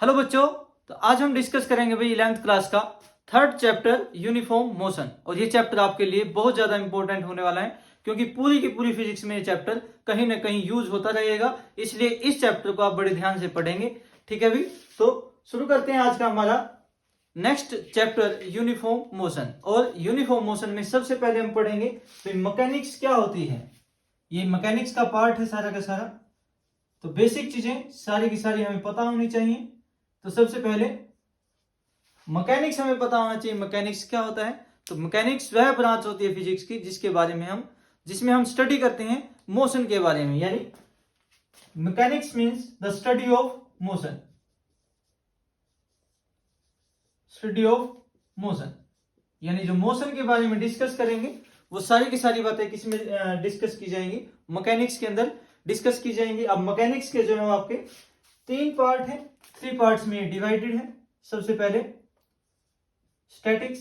Hello बच्चों। तो आज हम डिस्कस करेंगे भाई 11th क्लास का थर्ड चैप्टर यूनिफॉर्म मोशन। और ये चैप्टर आपके लिए बहुत ज्यादा इंपॉर्टेंट होने वाला है क्योंकि पूरी की पूरी फिजिक्स में ये चैप्टर कहीं ना कहीं यूज होता रहेगा, इसलिए इस चैप्टर को आप बड़े ध्यान से पढ़ेंगे। ठीक है भाई, तो शुरू करते हैं आज का हमारा नेक्स्ट चैप्टर यूनिफॉर्म मोशन। और यूनिफॉर्म मोशन में सबसे पहले हम पढ़ेंगे तो मैकेनिक्स क्या होती है। ये मैकेनिक्स का पार्ट है सारा का सारा, तो बेसिक चीजें सारी की सारी हमें पता होनी चाहिए। तो सबसे पहले मैकेनिक्स हमें पता होना चाहिए। मैकेनिक्स क्या होता है? तो मैकेनिक्स वह ब्रांच होती है फिजिक्स की जिसमें हम स्टडी करते हैं मोशन के बारे में, यानी mechanics means the study of motion. Study of motion यानी जो मोशन के बारे में डिस्कस करेंगे वो सारी की सारी बातें किस में डिस्कस की जाएंगी? मैकेनिक्स के अंदर डिस्कस की जाएंगी। अब मैकेनिक्स के जो है आपके तीन पार्ट हैं, 3 पार्ट्स में डिवाइडेड है। सबसे पहले स्टैटिक्स,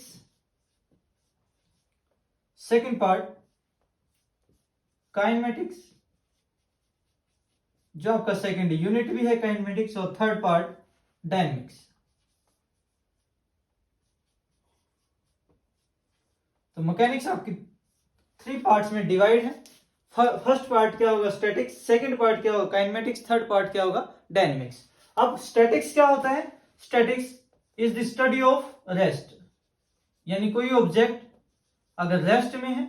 सेकंड पार्ट काइनेमेटिक्स, जो आपका सेकंड यूनिट भी है काइनेमेटिक्स, और थर्ड पार्ट डायनेमिक्स। तो मैकेनिक्स आपकी 3 पार्ट्स में डिवाइड है। फर्स्ट पार्ट क्या होगा? स्टैटिक्स, सेकंड पार्ट क्या होगा? काइनेमेटिक्स, थर्ड पार्ट क्या होगा? डायनेमिक्स। अब स्टैटिक्स क्या होता है? Statics is the study of rest, यानी कोई ऑब्जेक्ट अगर रेस्ट में है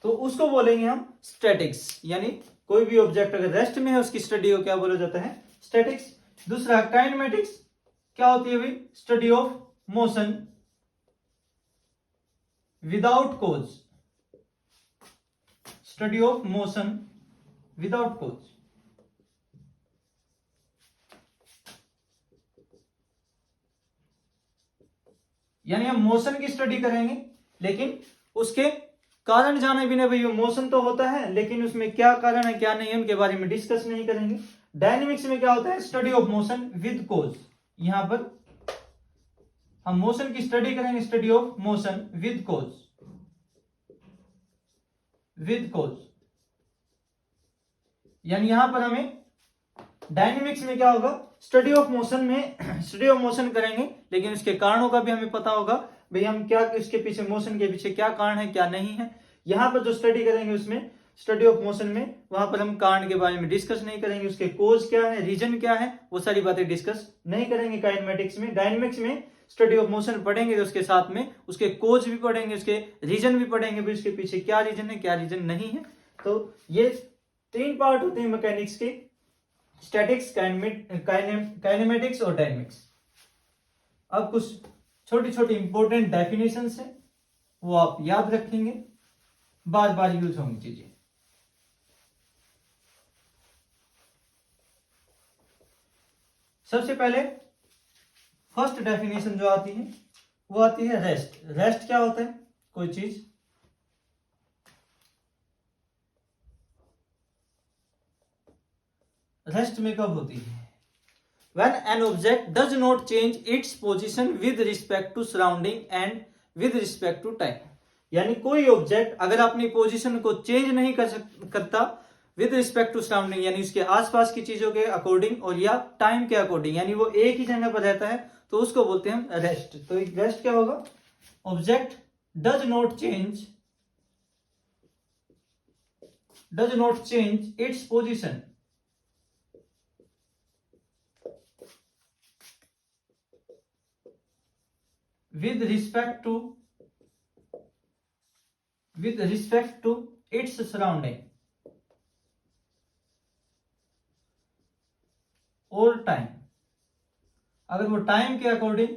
तो उसको बोलेंगे हम स्टैटिक्स। यानी कोई भी ऑब्जेक्ट अगर रेस्ट में है उसकी स्टडी को क्या बोला जाता है? स्टैटिक्स। दूसरा काइनेमेटिक्स क्या होती है भाई? Study of motion without cause, study of motion without cause. यानी हम मोशन की स्टडी करेंगे लेकिन उसके कारण जाने बिना भाई मोशन तो होता है लेकिन उसमें क्या कारण है क्या नहीं है उनके बारे में डिस्कस नहीं करेंगे। डायनेमिक्स में क्या होता है? Study of motion with cause. यहां पर हम मोशन की स्टडी करेंगे, study of motion with cause, with cause. यानी यहां पर हमें डायनेमिक्स में क्या होगा? स्टडी ऑफ मोशन में स्टडी ऑफ मोशन करेंगे लेकिन उसके कारणों का भी हमें पता होगा भाई हम क्या उसके पीछे मोशन के पीछे क्या कारण है क्या नहीं है। यहां पर जो स्टडी करेंगे उसमें स्टडी ऑफ मोशन में वहां पर हम कारण के बारे में डिस्कस नहीं करेंगे, उसके कोज क्या है, रीजन क्या है, वो सारी बातें डिस्कस नहीं करेंगे काइनेमेटिक्स में। डायनेमिक्स में स्टडी ऑफ मोशन पढ़ेंगे तो उसके साथ में उसके कोज भी पढ़ेंगे, उसके रीजन भी पढ़ेंगे भी उसके पीछे क्या रीजन है क्या रीजन नहीं है। तो ये 3 पार्ट होते हैं मैकेनिक्स के, स्टैटिक्स, काइनेमेटिक्स और डायनेमिक्स। अब कुछ छोटी छोटी इंपॉर्टेंट डेफिनेशंस है वो आप याद रखेंगे, बार बार यूज होंगी चीजें। सबसे पहले फर्स्ट डेफिनेशन जो आती है वो आती है रेस्ट। रेस्ट क्या होता है? कोई चीज रेस्ट में कब होती है? When an object does not change its position with respect to surrounding and with respect to time। यानी कोई ऑब्जेक्ट अगर अपनी पोजीशन को चेंज नहीं करता विद रिस्पेक्ट टू सराउंडिंग, यानी उसके आसपास की चीजों के अकॉर्डिंग और या टाइम के अकॉर्डिंग, यानी वो एक ही जगह पर रहता है तो उसको बोलते हैं हम रेस्ट। तो रेस्ट क्या होगा? Object does not change its position with respect to its surrounding और टाइम। अगर वो टाइम के अकॉर्डिंग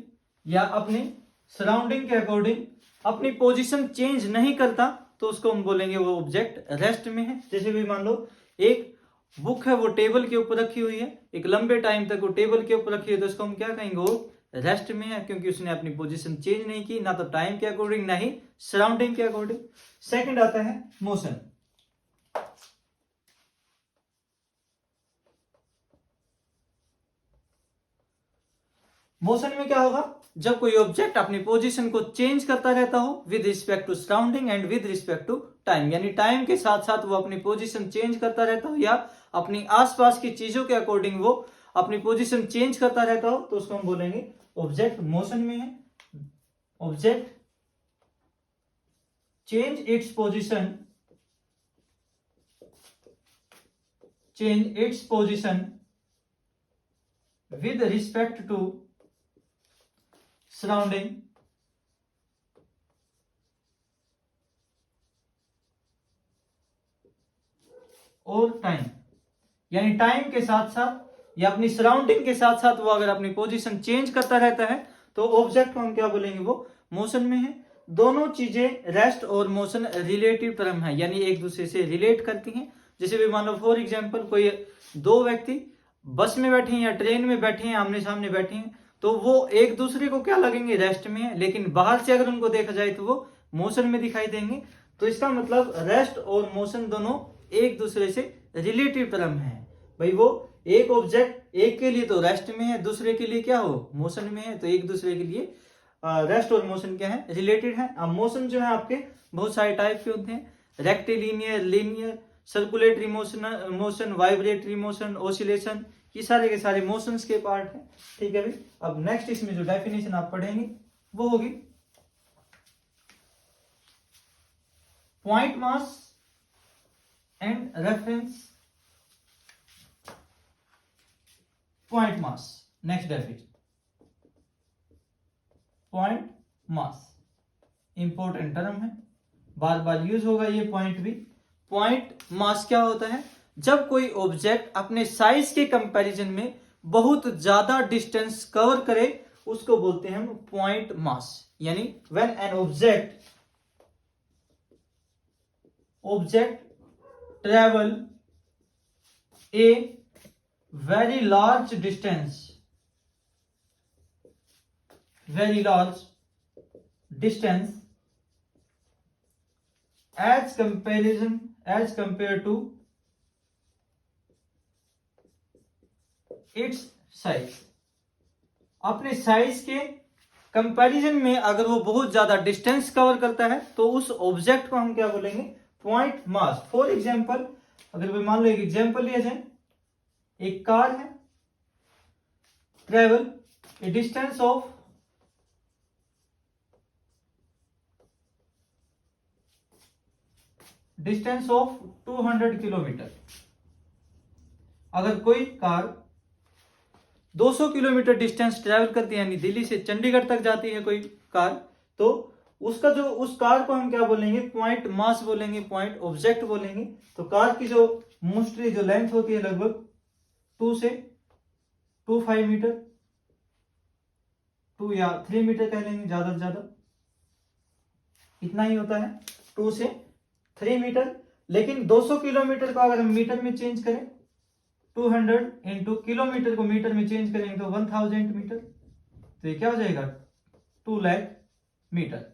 या अपनी सराउंडिंग के अकॉर्डिंग अपनी पोजीशन चेंज नहीं करता तो उसको हम बोलेंगे वो ऑब्जेक्ट रेस्ट में है। जैसे भी मान लो एक बुक है वो टेबल के ऊपर रखी हुई है, एक लंबे टाइम तक वो टेबल के ऊपर रखी है तो उसको हम क्या कहेंगे? वो रेस्ट में है क्योंकि उसने अपनी पोजीशन चेंज नहीं की, ना तो टाइम के अकॉर्डिंग ना ही सराउंडिंग के अकॉर्डिंग। सेकंड आता है मोशन। मोशन में क्या होगा? जब कोई ऑब्जेक्ट अपनी पोजीशन को चेंज करता रहता हो with respect to surrounding and with respect to time, यानी टाइम के साथ साथ वो अपनी पोजीशन चेंज करता रहता हो या अपनी आसपास की चीजों के अकॉर्डिंग वो अपनी पोजीशन चेंज करता रहता हो तो उसको हम बोलेंगे ऑब्जेक्ट मोशन में है। Object change its position with respect to surrounding और टाइम, यानी टाइम के साथ साथ या अपनी सराउंडिंग के साथ साथ वो अगर अपनी पोजीशन चेंज करता रहता है तो ऑब्जेक्ट को हम क्या बोलेंगे, वो मोशन में है। दोनों चीजें रेस्ट और मोशन रिलेटिव टर्म है, यानी एक दूसरे से रिलेट करती हैं। जैसे भी मान लो फॉर एग्जांपल कोई दो व्यक्ति बस में बैठे हैं या ट्रेन में बैठे हैं, आमने सामने बैठे हैं, तो वो एक दूसरे को क्या लगेंगे, रेस्ट में है, लेकिन बाहर से अगर उनको देखा जाए तो वो मोशन में दिखाई देंगे। तो इसका मतलब रेस्ट और मोशन दोनों एक दूसरे से रिलेटिव टर्म है। भाई वो एक ऑब्जेक्ट एक के लिए तो रेस्ट में है, दूसरे के लिए क्या हो, मोशन में है, तो एक दूसरे के लिए रेस्ट और मोशन क्या है, रिलेटेड है। अब मोशन जो है आपके बहुत सारे टाइप के होते हैं, rectilinear, linear, circulatory motion, vibratory motion, oscillation, ये सारे के सारे मोशंस के पार्ट हैं। ठीक है भाई। अब नेक्स्ट इसमें जो डेफिनेशन आप पढ़ेंगे वो होगी point mass and reference point mass. Next definition point mass, important term है, बार बार यूज होगा ये पॉइंट भी। पॉइंट मास क्या होता है, जब कोई ऑब्जेक्ट अपने साइज के कंपैरिजन में बहुत ज्यादा डिस्टेंस कवर करे उसको बोलते हैं हम पॉइंट मास। यानी when an object travel A very large distance as compared to its size, अपने साइज के कंपैरिजन में अगर वो बहुत ज्यादा डिस्टेंस कवर करता है तो उस ऑब्जेक्ट को हम क्या बोलेंगे, पॉइंट मास। फॉर एग्जांपल अगर भी मान लो एक एग्जांपल लिया जाए, एक कार है, travel A distance of 200 kilometre. अगर कोई कार 200 किलोमीटर डिस्टेंस ट्रेवल करती है, यानी दिल्ली से चंडीगढ़ तक जाती है कोई कार, तो उसका जो उस कार को हम क्या बोलेंगे, पॉइंट मास बोलेंगे, पॉइंट ऑब्जेक्ट बोलेंगे। तो कार की जो मोस्टली जो लेंथ होती है लगभग 2 से 25 मीटर, 2 या 3 मीटर कह लेंगे ज्यादा से ज्यादा, इतना ही होता है, 2 से 3 मीटर। लेकिन 200 किलोमीटर को अगर हम मीटर में चेंज करें, 200 इंटू किलोमीटर को मीटर में चेंज करेंगे तो 1000 मीटर, तो ये क्या हो जाएगा, 2 लाख मीटर।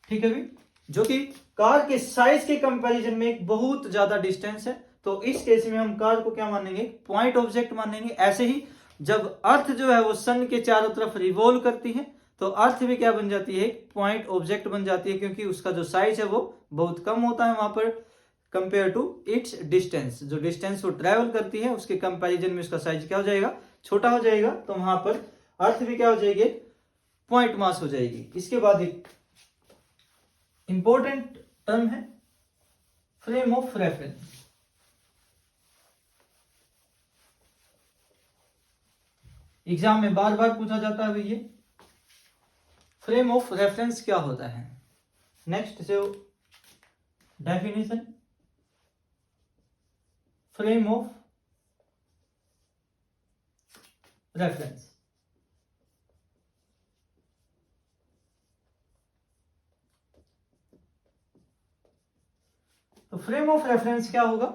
ठीक है भी, जो कि कार के साइज के कंपैरिजन में एक बहुत ज्यादा डिस्टेंस है। तो इस केस में हम कार को क्या मानेंगे, पॉइंट ऑब्जेक्ट मानेंगे। ऐसे ही जब अर्थ जो है वो सन के चारों तरफ रिवॉल्व करती है तो अर्थ भी क्या बन जाती है, पॉइंट ऑब्जेक्ट बन जाती है, क्योंकि उसका जो साइज है वो बहुत कम होता है वहां पर कंपेयर टू इट्स डिस्टेंस। जो डिस्टेंस वो ट्रेवल करती है उसके कंपैरिजन में उसका साइज क्या हो जाएगा, छोटा हो जाएगा। तो वहां पर अर्थ भी क्या हो जाएगी, पॉइंट मास हो जाएगी। इसके बाद एक इंपॉर्टेंट टर्म है फ्रेम ऑफ रेफरेंस। एग्जाम में बार बार पूछा जाता है ये फ्रेम ऑफ रेफरेंस क्या होता है। नेक्स्ट से डेफिनेशन, फ्रेम ऑफ रेफरेंस। तो फ्रेम ऑफ रेफरेंस क्या होगा,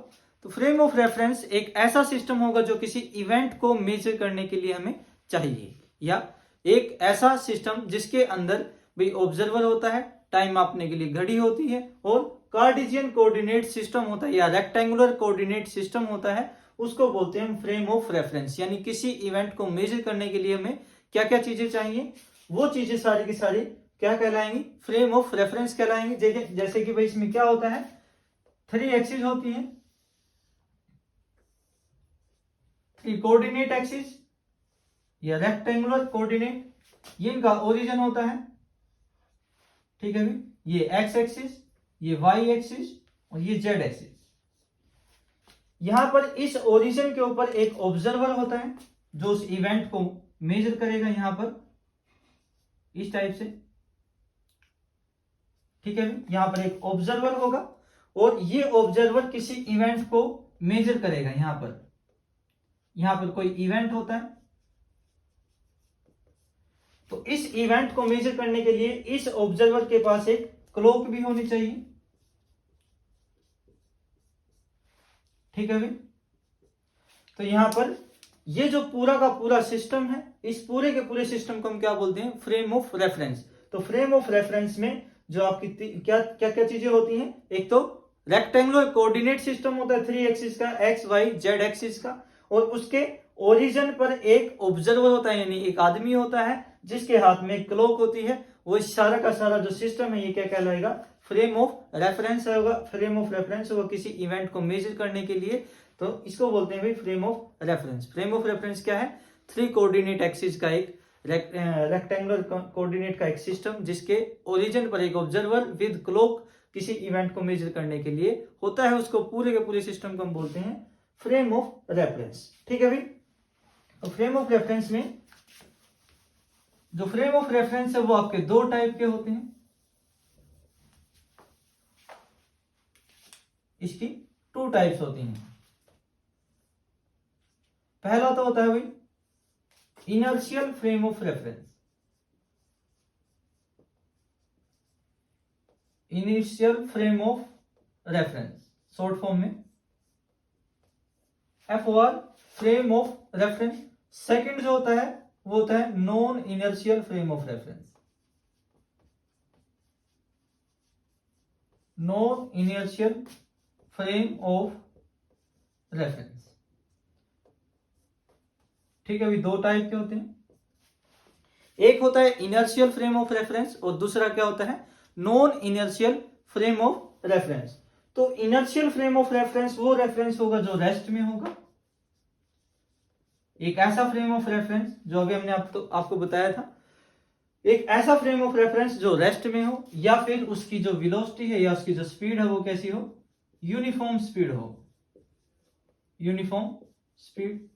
तो फ्रेम ऑफ रेफरेंस एक ऐसा सिस्टम होगा जो किसी इवेंट को मेजर करने के लिए हमें चाहिए, या एक ऐसा सिस्टम जिसके अंदर भी ऑब्जर्वर होता है, टाइम मापने के लिए घड़ी होती है, और कार्टेशियन कोऑर्डिनेट सिस्टम होता है या रेक्टेंगुलर कोऑर्डिनेट सिस्टम होता है, उसको बोलते हैं फ्रेम ऑफ रेफरेंस। यानी किसी इवेंट को मेजर करने के लिए हमें क्या क्या चीजें चाहिए, वो चीजें सारी की सारी क्या कहलाएंगी, फ्रेम ऑफ रेफरेंस कहलाएंगी। जैसे कि भाई इसमें क्या होता है, 3 एक्सिस होती है, 3 कोऑर्डिनेट एक्सिस या रेक्टेंगुलर कोऑर्डिनेट, ये इनका ओरिजिन होता है, ठीक है भाई। ये एक्स एक्सिस, ये वाई एक्सिस और ये जेड एक्सिस। यहां पर इस ओरिजिन के ऊपर एक ऑब्जर्वर होता है जो उस इवेंट को मेजर करेगा, यहां पर इस टाइप से, ठीक है। यहां पर एक ऑब्जर्वर होगा और ये ऑब्जर्वर किसी इवेंट को मेजर करेगा। यहां पर कोई इवेंट होता है, तो इस इवेंट को मेजर करने के लिए इस ऑब्जर्वर के पास एक क्लॉक भी होनी चाहिए, ठीक है भाई। तो यहां पर ये जो पूरा का पूरा सिस्टम है, इस पूरे के पूरे सिस्टम को हम क्या बोलते हैं, फ्रेम ऑफ रेफरेंस। तो फ्रेम ऑफ रेफरेंस में जो आपकी क्या क्या क्या चीजें होती हैं, एक तो रेक्टेंगुलर कोऑर्डिनेट सिस्टम होता है 3 एक्सिस का, एक्स वाई जेड एक्सिस का, और उसके ओरिजिन पर एक ऑब्जर्वर होता है, यानी एक आदमी होता है जिसके हाथ में एक क्लॉक होती है। वो सारा का सारा जो सिस्टम है ये क्या कहलाएगा, फ्रेम ऑफ रेफरेंस होगा। फ्रेम ऑफ रेफरेंस होगा किसी इवेंट को मेजर करने के लिए, तो इसको बोलते हैं भाई frame of reference. Frame of reference क्या है, 3 कोऑर्डिनेट एक्सिस का एक रेक्टेंगुलर कोऑर्डिनेट का एक सिस्टम जिसके ओरिजिन पर एक ऑब्जर्वर विद क्लॉक किसी इवेंट को मेजर करने के लिए होता है, उसको पूरे के पूरे सिस्टम को हम बोलते हैं फ्रेम ऑफ रेफरेंस, ठीक है भाई। तो फ्रेम ऑफ रेफरेंस में जो फ्रेम ऑफ रेफरेंस है वो आपके 2 टाइप के होते हैं, इसकी 2 टाइप्स होती हैं। पहला तो होता है भाई inertial frame of reference. Initial frame of reference short form में FOR, frame of reference. Second जो होता है वो होता है non inertial frame of reference. Non inertial frame of reference, ठीक है भाई। 2 टाइप के होते हैं, एक होता है इनर्शियल फ्रेम ऑफ रेफरेंस और दूसरा क्या होता है, non inertial frame of reference. तो इनर्शियल फ्रेम ऑफ रेफरेंस वो रेफरेंस होगा जो रेस्ट में होगा, एक ऐसा फ्रेम ऑफ रेफरेंस जो अभी हमने आपको बताया था, एक ऐसा फ्रेम ऑफ रेफरेंस जो रेस्ट में हो, या फिर उसकी जो वेलोसिटी है या उसकी जो स्पीड है वो कैसी हो, यूनिफॉर्म स्पीड हो, यूनिफॉर्म स्पीड,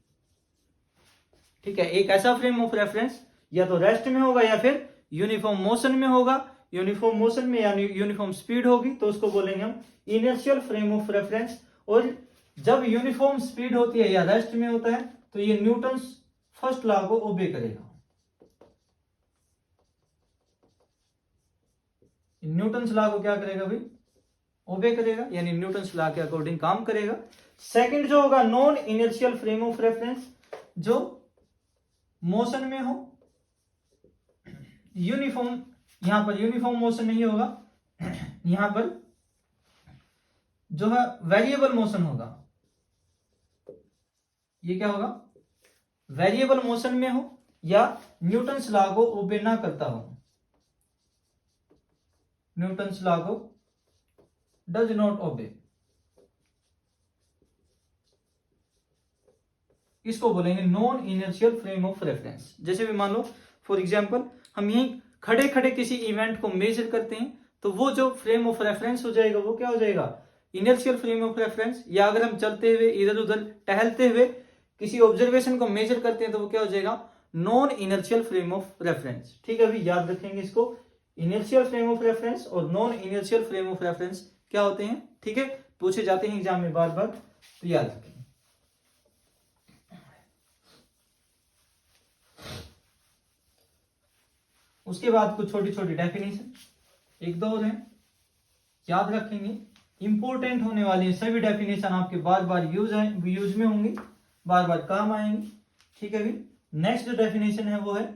ठीक है। एक ऐसा फ्रेम ऑफ रेफरेंस या तो रेस्ट में होगा या फिर यूनिफॉर्म मोशन में होगा। यूनिफॉर्म मोशन में यानी यूनिफॉर्म स्पीड होगी तो उसको बोलेंगे हम इनर्शियल फ्रेम ऑफ रेफरेंस। और जब यूनिफॉर्म स्पीड होती है या रेस्ट में होता है तो ये न्यूटन्स फर्स्ट लॉ को ओबे करेगा। न्यूटन्स लॉ को क्या करेगा भाई, ओबे करेगा, यानी न्यूटन्स लॉ के अकॉर्डिंग काम करेगा। सेकंड जो होगा non inertial frame of reference, जो मोशन में हो, यूनिफॉर्म, यहां पर यूनिफॉर्म मोशन नहीं होगा, यहां पर जो है वेरिएबल मोशन होगा। ये क्या होगा, वेरिएबल मोशन में हो या न्यूटन्स लॉ को ओबे ना करता हो, न्यूटन्स लॉ को डज नॉट ओबे, इसको बोलेंगे non inertial frame of reference. जैसे भी मान लो फॉर एग्जांपल हम यहीं खड़े खड़े किसी इवेंट को मेजर करते हैं तो वो जो फ्रेम ऑफ रेफरेंस हो जाएगा वो क्या हो जाएगा, इनर्शियल फ्रेम ऑफ रेफरेंस। या अगर हम चलते हुए इधर उधर टहलते हुए किसी ऑब्जर्वेशन को मेजर करते हैं तो वो क्या हो जाएगा, non inertial frame of reference, ठीक है। अभी याद रखेंगे इसको, इनर्शियल फ्रेम ऑफ रेफरेंस और non inertial frame of reference क्या होते हैं, ठीक है, पूछे जाते हैं एग्जाम में बार बार, तो याद रखें। उसके बाद कुछ छोटी छोटी डेफिनेशन, एक दो और हैं, याद रखेंगे, इंपॉर्टेंट होने वाली सभी डेफिनेशन आपके बार बार यूज में होंगी, बार बार काम आएंगी, ठीक है भाई। नेक्स्ट जो डेफिनेशन है वो है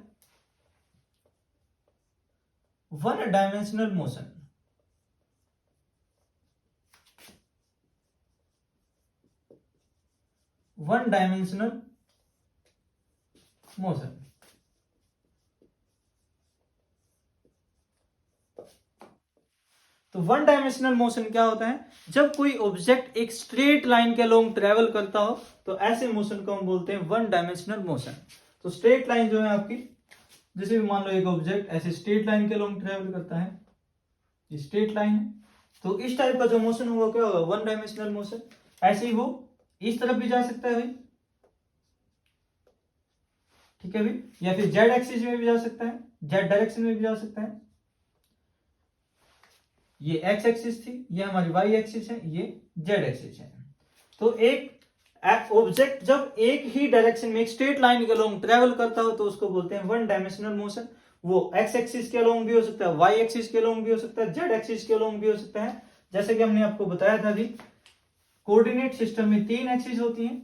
one dimensional motion. One dimensional motion, तो वन डायमेंशनल मोशन क्या होता है, जब कोई ऑब्जेक्ट एक स्ट्रेट लाइन के अलोंग ट्रेवल करता हो तो ऐसे मोशन को हम बोलते हैं वन डायमेंशनल मोशन। तो स्ट्रेट लाइन जो है आपकी, जैसे भी मान लो एक ऑब्जेक्ट ऐसे स्ट्रेट लाइन के अलोंग ट्रेवल करता है, ये स्ट्रेट लाइन है, तो इस टाइप का जो मोशन होगा क्या होगा, वन डायमेंशनल मोशन। ऐसे ही वो इस तरफ भी जा सकता है भाई, ठीक है भाई, या फिर जेड एक्सिस में भी जा सकता है, जेड डायरेक्शन में भी जा सकता है। ये एक्स एक्सिस थी, ये हमारी वाई एक्सिस है, ये जेड एक्सिस है। तो एक ऑब्जेक्ट जब एक ही डायरेक्शन में एक स्ट्रेट लाइन के अलोंग ट्रेवल करता हो तो उसको बोलते हैं वन डायमेंशनल मोशन। वो एक्स एक्सिस के अलोंग भी हो सकता है, वाई एक्सिस के अलोंग भी हो सकता है, जेड एक्सिस के अलोंग भी हो सकता है। जैसे कि हमने आपको बताया था अभी, कोऑर्डिनेट सिस्टम में 3 एक्सिस होती हैं,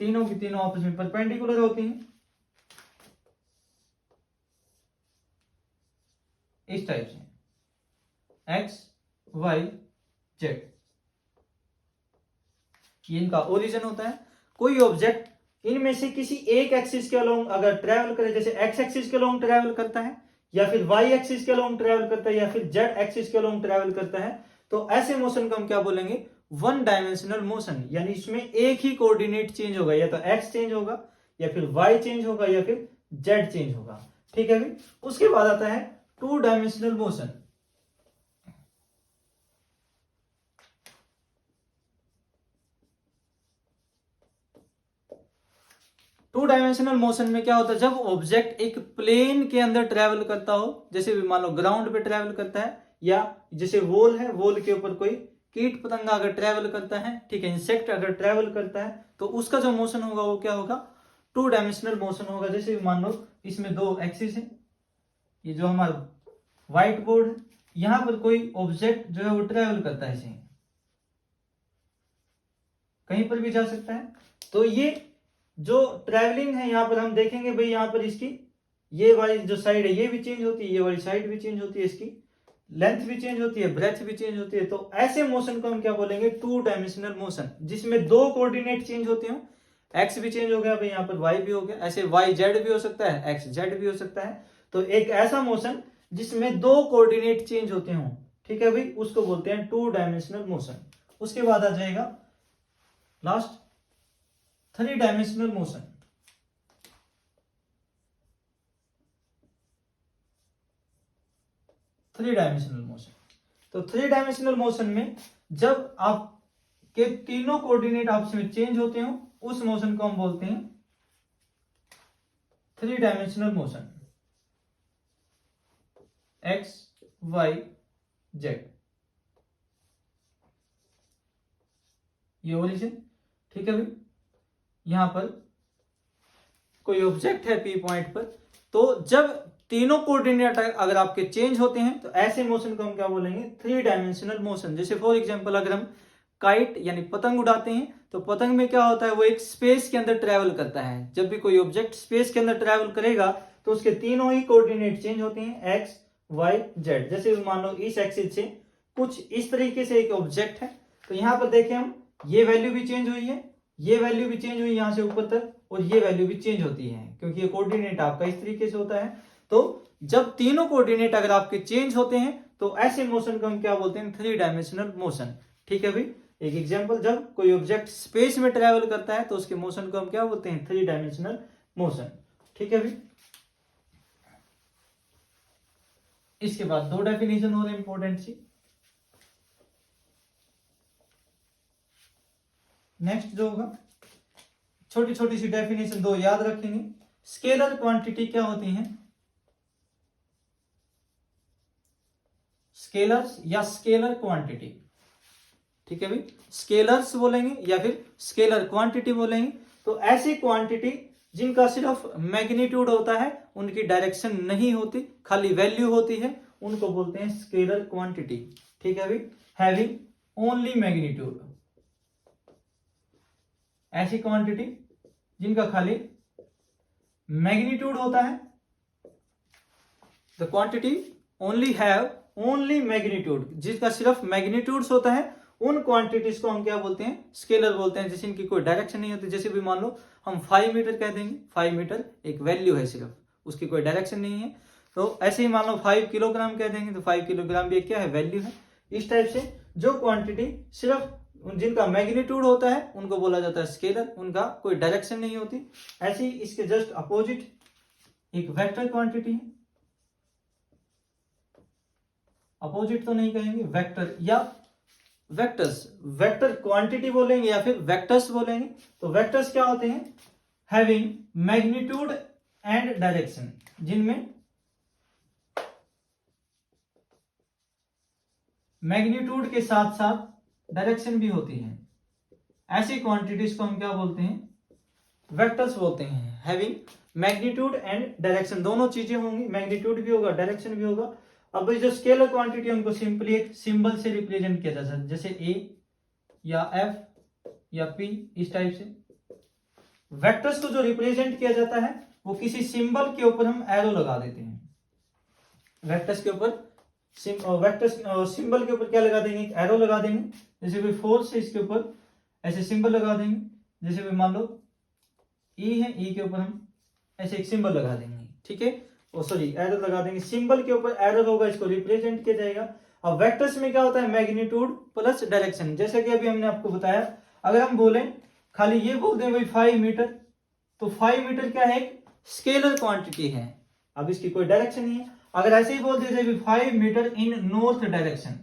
तीनों की तीनों आपस में परपेंडिकुलर होती हैं, इस टाइप से एक्स वाई जेड, ये इनका ओरिजिन होता है। कोई ऑब्जेक्ट इनमें से किसी एक एक्सिस के अलोंग अगर ट्रैवल करे, जैसे एक्स एक्सिस के अलोंग ट्रैवल करता है, या फिर वाई एक्सिस के अलोंग ट्रैवल करता है, या फिर जेड एक्सिस के अलोंग ट्रैवल करता है, तो ऐसे मोशन को हम क्या बोलेंगे, वन डायमेंशनल मोशन। यानी इसमें एक ही कोऑर्डिनेट चेंज होगा, या तो एक्स चेंज होगा, या फिर वाई चेंज होगा, या फिर जेड चेंज होगा, ठीक है भाई। उसके बाद आता है two dimensional motion. Two dimensional motion में क्या होता है, जब ऑब्जेक्ट एक प्लेन के अंदर ट्रेवल करता हो, जैसे भी मान लो ग्राउंड पे ट्रेवल करता है, या जैसे वॉल है, वॉल के ऊपर कोई कीट पतंगा अगर ट्रेवल करता है, ठीक है, इंसेक्ट अगर ट्रेवल करता है, तो उसका जो मोशन होगा वो क्या होगा, टू डायमेंशनल मोशन होगा। जैसे भी मान लो इसमें 2 एक्सिस है, ये जो हमारा व्हाइट बोर्ड है, यहां पर कोई ऑब्जेक्ट जो है वो ट्रेवल करता है, इसे कहीं पर भी जा सकता है। तो ये जो ट्रैवलिंग है यहाँ पर हम देखेंगे भाई, यहाँ पर इसकी ये वाली जो साइड है ये भी चेंज होती है, ये वाली साइड भी चेंज होती है, इसकी लेंथ भी चेंज होती है, ब्रेथ भी चेंज होती है। तो ऐसे मोशन को हम क्या बोलेंगे, टू डायमेंशनल मोशन, जिसमें 2 कोऑर्डिनेट चेंज होते हो, एक्स भी चेंज हो गया भाई, यहाँ पर वाई भी हो गया, ऐसे वाई जेड भी हो सकता है, एक्स जेड भी हो सकता है। तो एक ऐसा मोशन जिसमें 2 कोऑर्डिनेट चेंज होते हो, ठीक है भाई, उसको बोलते हैं टू डायमेंशनल मोशन। उसके बाद आ जाएगा last 3 dimensional motion. Three dimensional motion, तो 3 डायमेंशनल मोशन में जब आपके तीनों कोऑर्डिनेट आपस में चेंज होते हो, उस मोशन को हम बोलते हैं 3 dimensional motion, X Y Z, ये ओरिजिन, ठीक है भाई। यहां पर कोई ऑब्जेक्ट है पी पॉइंट पर, तो जब तीनों कोऑर्डिनेट अगर आपके चेंज होते हैं तो ऐसे मोशन को हम क्या बोलेंगे, 3 डायमेंशनल मोशन। जैसे फॉर एग्जांपल अगर हम काइट यानी पतंग उड़ाते हैं, तो पतंग में क्या होता है, वो एक स्पेस के अंदर ट्रेवल करता है। जब भी कोई ऑब्जेक्ट स्पेस के अंदर ट्रेवल करेगा तो उसके तीनों ही कोऑर्डिनेट चेंज होते हैं, एक्स वाई जेड। जैसे मान लो इस एक्सिस से कुछ इस तरीके से एक ऑब्जेक्ट है, तो यहां पर देखें हम, ये वैल्यू भी चेंज हुई है, ये वैल्यू भी चेंज हुई यहां से ऊपर तक, और ये वैल्यू भी चेंज होती है, क्योंकि ये कोऑर्डिनेट आपका इस तरीके से होता है। तो जब तीनों कोऑर्डिनेट अगर आपके चेंज होते हैं तो ऐसे मोशन को हम क्या बोलते हैं, 3 डायमेंशनल मोशन, ठीक है भाई। एक एग्जांपल, जब कोई ऑब्जेक्ट स्पेस में ट्रेवल करता है तो उसके मोशन को हम क्या बोलते हैं, 3 डायमेंशनल मोशन, ठीक है भाई। इसके बाद 2 डेफिनेशन और इंपॉर्टेंट सी। नेक्स्ट जो होगा, छोटी छोटी सी डेफिनेशन 2 याद रखेंगे। स्केलर क्वांटिटी क्या होती है, स्केलर्स या स्केलर क्वांटिटी, ठीक है भाई। स्केलर्स बोलेंगे या फिर स्केलर क्वांटिटी बोलेंगे। तो ऐसी क्वांटिटी जिनका सिर्फ मैग्नीट्यूड होता है, उनकी डायरेक्शन नहीं होती, खाली वैल्यू होती है, उनको बोलते हैं स्केलर क्वांटिटी, ठीक है भाई। हैविंग ओनली मैग्नीट्यूड, ऐसी क्वांटिटी जिनका खाली मैग्नीट्यूड होता है, the quantity only have only magnitude, जिसका सिर्फ मैग्नीट्यूड्स होता है, उन क्वांटिटीज को हम क्या बोलते हैं, स्केलर बोलते हैं, जैसे इनकी कोई डायरेक्शन नहीं होती। जैसे भी मान लो हम 5 मीटर कह देंगे, 5 मीटर एक वैल्यू है सिर्फ, उसकी कोई डायरेक्शन नहीं है। तो ऐसे ही मान लो 5 किलोग्राम कह देंगे तो 5 किलोग्राम भी क्या है, वैल्यू है। इस टाइप से जो क्वांटिटी सिर्फ जिनका मैग्नीट्यूड होता है उनको बोला जाता है स्केलर, उनका कोई डायरेक्शन नहीं होती। ऐसे ही इसके जस्ट अपोजिट एक वेक्टर क्वांटिटी है, अपोजिट तो नहीं कहेंगे, वेक्टर या वेक्टर्स, वेक्टर क्वांटिटी बोलेंगे या फिर वेक्टर्स बोलेंगे। तो वेक्टर्स क्या होते हैं, हैविंग मैग्नीट्यूड एंड डायरेक्शन, जिनमें मैग्नीट्यूड के साथ साथ डायरेक्शन भी होती है। ऐसी क्वांटिटीज को हम क्या बोलते हैं, वेक्टर्स बोलते हैं। हैविंग मैग्नीट्यूड एंड डायरेक्शन, दोनों चीजें होंगी, मैग्नीट्यूड भी होगा, डायरेक्शन भी होगा। अब जो स्केलर क्वांटिटी है उनको सिंपली एक सिंबल से रिप्रेजेंट किया जा सकता है, जैसे ए या एफ या पी, इस टाइप से। वेक्टर्स को जो रिप्रेजेंट किया जाता है वो किसी सिंबल के ऊपर हम एरो लगा देते हैं। वेक्टर्स के ऊपर वेक्टर्स सिंबल के ऊपर क्या लगा देंगे, एक एरो लगा देंगे। जैसे कोई फोर्स है, इसके ऊपर ऐसे सिंबल लगा देंगे। जैसे कोई मान लो ई है, ई के ऊपर हम ऐसे एक सिंबल लगा देंगे, ठीक है, सॉरी एरो लगा देंगे। सिंबल के ऊपर एरो होगा, इसको रिप्रेजेंट किया जाएगा। अब वेक्टर्स में क्या होता है, मैग्नीट्यूड प्लस डायरेक्शन। जैसे कि अभी हमने आपको बताया, अगर हम बोले खाली ये बोल दें भाई 5 मीटर, तो 5 मीटर क्या है, एक स्केलर क्वांटिटी है, अब इसकी कोई डायरेक्शन नहीं है। अगर ऐसे ही बोल दीजिए 5 मीटर इन नॉर्थ डायरेक्शन,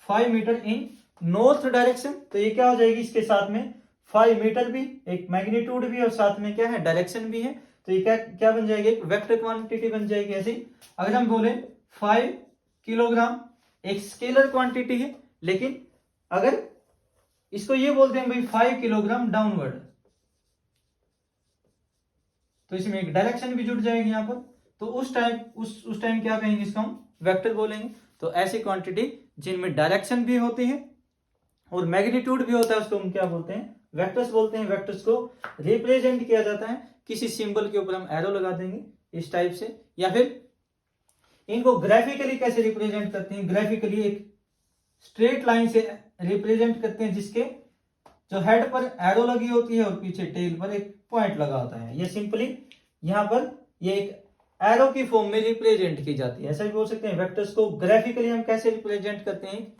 5 मीटर इन नॉर्थ डायरेक्शन, तो ये क्या हो जाएगी, इसके साथ में 5 मीटर भी, एक मैग्नीट्यूड भी और साथ में क्या है, डायरेक्शन भी है। तो ये क्या क्या बन जाएगी, एक वेक्टर क्वांटिटी बन जाएगी। ऐसे ही अगर हम बोले 5 किलोग्राम, एक स्केलर क्वांटिटी है, लेकिन अगर इसको ये बोलते हैं भाई 5 किलोग्राम डाउनवर्ड, तो इसमें एक डायरेक्शन भी जुड़ जाएगी यहाँ पर। तो उस टाइम क्या कहेंगे, इसको हम वेक्टर बोलेंगे। तो ऐसी क्वांटिटी जिनमें डायरेक्शन भी होती है और मैग्नीट्यूड भी होता है, उसको हम क्या बोलते हैं, वेक्टर्स बोलते हैं। वेक्टर्स को रिप्रेजेंट किया जाता है किसी सिंबल के ऊपर हम एरो लगा देंगे इस टाइप से, या फिर इनको ग्राफिकली कैसे रिप्रेजेंट करते हैं, ग्राफिकली एक स्ट्रेट लाइन से रिप्रेजेंट करते हैं, जिसके जो हेड पर एरो लगी होती है और पीछे टेल पर एक पॉइंट लगा होता है। ये सिंपली यहाँ पर ये एक एरो की फॉर्म में रिप्रेजेंट की जाती है। ऐसा भी बोल सकते हैं, वेक्टर्स को ग्राफिकली हम कैसे रिप्रेजेंट करते हैं,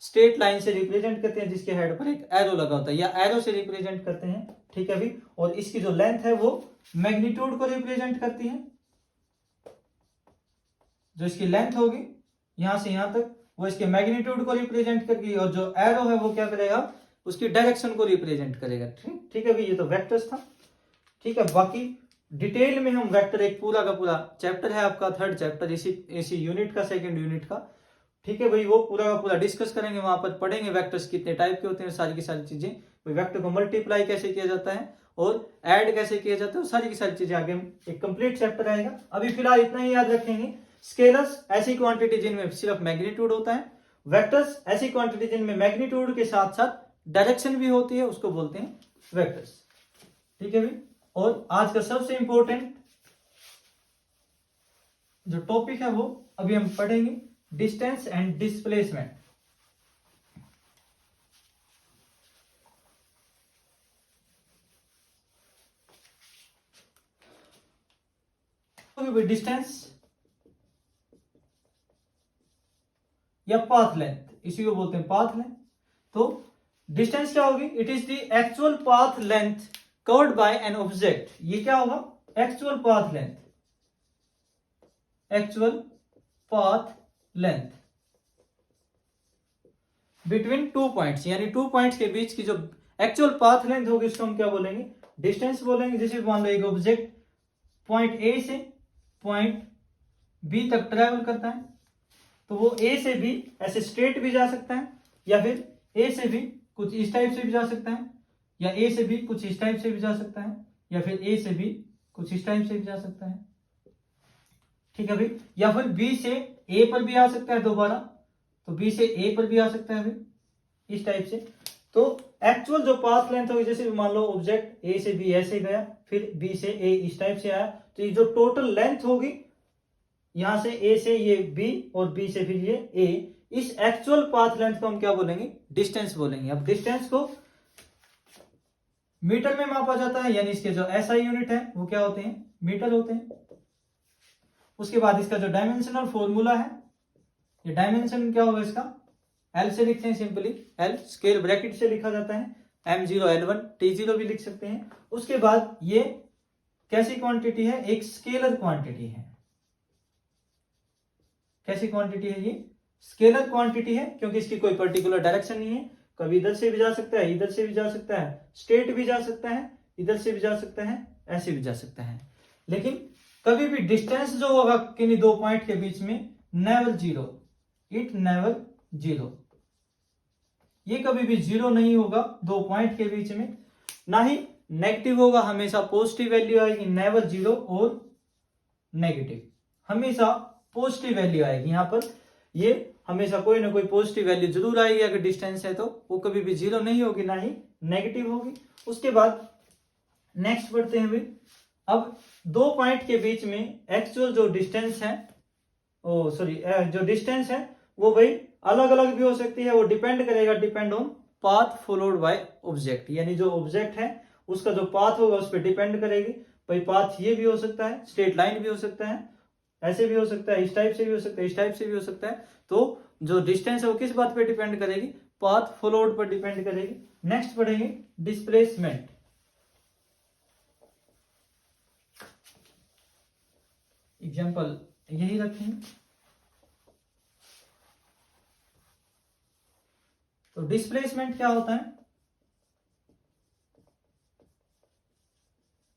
स्ट्रेट लाइन से रिप्रेजेंट करते हैं जिसके हेड पर एक एरो लगा होता है, या एरो से रिप्रेजेंट करते हैं, ठीक है भी। और इसकी जो लेंथ है वो मैग्नीट्यूड को रिप्रेजेंट करती है। जो इसकी लेंथ होगी यहां से यहां तक, वो इसके मैग्नीट्यूड को रिप्रेजेंट करेगी, और जो एरो है वो क्या करेगा, उसकी डायरेक्शन को रिप्रेजेंट करेगा। ठीक है भी, ये तो वेक्टर्स था, ठीक है। बाकी डिटेल में हम वेक्टर, एक पूरा का पूरा चैप्टर है आपका 3rd चैप्टर इसी यूनिट का, 2nd यूनिट का, ठीक है भाई, वो पूरा का पूरा डिस्कस करेंगे, वहां पर पढ़ेंगे वेक्टर्स कितने टाइप के होते हैं, सारी की सारी चीजें, वेक्टर को मल्टीप्लाई कैसे किया जाता है और ऐड कैसे किया जाता है, सारी की सारी चीजें आगे एक कंप्लीट चैप्टर आएगा। अभी फिलहाल इतना ही याद रखेंगे, स्केलर्स ऐसी क्वांटिटी जिनमें सिर्फ मैग्नीट्यूड होता है, वेक्टर्स ऐसी क्वांटिटी जिनमें मैग्नीट्यूड के साथ साथ डायरेक्शन भी होती है, उसको बोलते हैं वेक्टर्स, ठीक है भाई। और आज का सबसे इंपॉर्टेंट जो टॉपिक है वो अभी हम पढ़ेंगे, डिस्टेंस एंड डिस्प्लेसमेंट। डिस्टेंस या पाथ लेंथ, इसी को बोलते हैं पाथ लेंथ। तो डिस्टेंस क्या होगी, it is the actual path length covered by an object. ये क्या होगा, actual path length, actual path length between 2 points, यानी 2 पॉइंट्स के बीच की जो एक्चुअल पाथ लेंथ होगी उसको हम क्या बोलेंगे, डिस्टेंस बोलेंगे। जैसे मान लो एक ऑब्जेक्ट पॉइंट ए से पॉइंट बी तक ट्रेवल करता है, तो वो ए से बी ऐसे स्ट्रेट भी जा सकता है, या फिर ए से बी कुछ इस टाइप से भी जा सकता है, या ए से बी कुछ इस टाइप से भी जा सकता है, या फिर ए से बी कुछ इस टाइप से भी जा सकता है, ठीक है भाई। या फिर बी से ए पर भी आ सकता है दोबारा, तो बी से ए पर भी आ सकता है भाई इस टाइप से। तो एक्चुअल जो पाथ लेंथ होगी, जैसे मान लो ऑब्जेक्ट ए से बी ऐसे गया, फिर बी से ए इस टाइप से आया, तो ये जो टोटल लेंथ होगी यहां से ए से ये बी और बी से फिर ये ए, इस एक्चुअल पाथ लेंथ को हम क्या बोलेंगे, डिस्टेंस बोलेंगे। अब डिस्टेंस को मीटर में मापा जाता है, यानी इसके जो एसआई यूनिट है वो क्या होते हैं, मीटर होते हैं। उसके बाद इसका जो डायमेंशनल फॉर्मूला है, ये डायमेंशन क्या होगा इसका, एल से लिखते हैं सिंपली, एल स्केल ब्रैकेट से लिखा जाता है, m0 l1 t0 भी लिख सकते हैं। उसके बाद ये कैसी क्वांटिटी है, एक स्केलर क्वांटिटी है। कैसी क्वांटिटी है, ये स्केलर क्वांटिटी है, क्योंकि इसकी कोई पर्टिकुलर डायरेक्शन नहीं है, कभी इधर से भी जा सकता है, इधर से भी जा सकता है, स्ट्रेट भी जा सकता है, इधर से भी जा सकता है, ऐसे भी जा सकता है। लेकिन कभी भी डिस्टेंस जो होगा किन्हीं दो पॉइंट के बीच में, never zero, it never zero, ये कभी भी जीरो नहीं होगा दो पॉइंट के बीच में, ना ही नेगेटिव होगा, हमेशा पॉजिटिव वैल्यू आएगी, नेवर जीरो और नेगेटिव, हमेशा पॉजिटिव वैल्यू आएगी। यहां पर ये हमेशा कोई ना कोई पॉजिटिव वैल्यू जरूर आएगी, अगर डिस्टेंस है तो वो कभी भी जीरो नहीं होगी, ना ही नेगेटिव होगी। उसके बाद नेक्स्ट बढ़ते हैं भाई, अब दो पॉइंट के बीच में एक्चुअल जो डिस्टेंस है, जो डिस्टेंस है वो भाई अलग अलग भी हो सकती है, वो डिपेंड करेगा, depend on path followed by object, यानी जो ऑब्जेक्ट है उसका जो पाथ होगा उस पर डिपेंड करेगी। भाई पाथ ये भी हो सकता है, स्ट्रेट लाइन भी हो सकता है, ऐसे भी हो सकता है, इस टाइप से भी हो सकता है, इस टाइप से भी हो सकता है। तो जो डिस्टेंस है वो किस बात पे डिपेंड करेगी, पाथ फॉलोड पर डिपेंड करेगी। नेक्स्ट पढ़ेंगे डिस्प्लेसमेंट। एग्जाम्पल यही रखेंगे। तो डिस्प्लेसमेंट क्या होता है,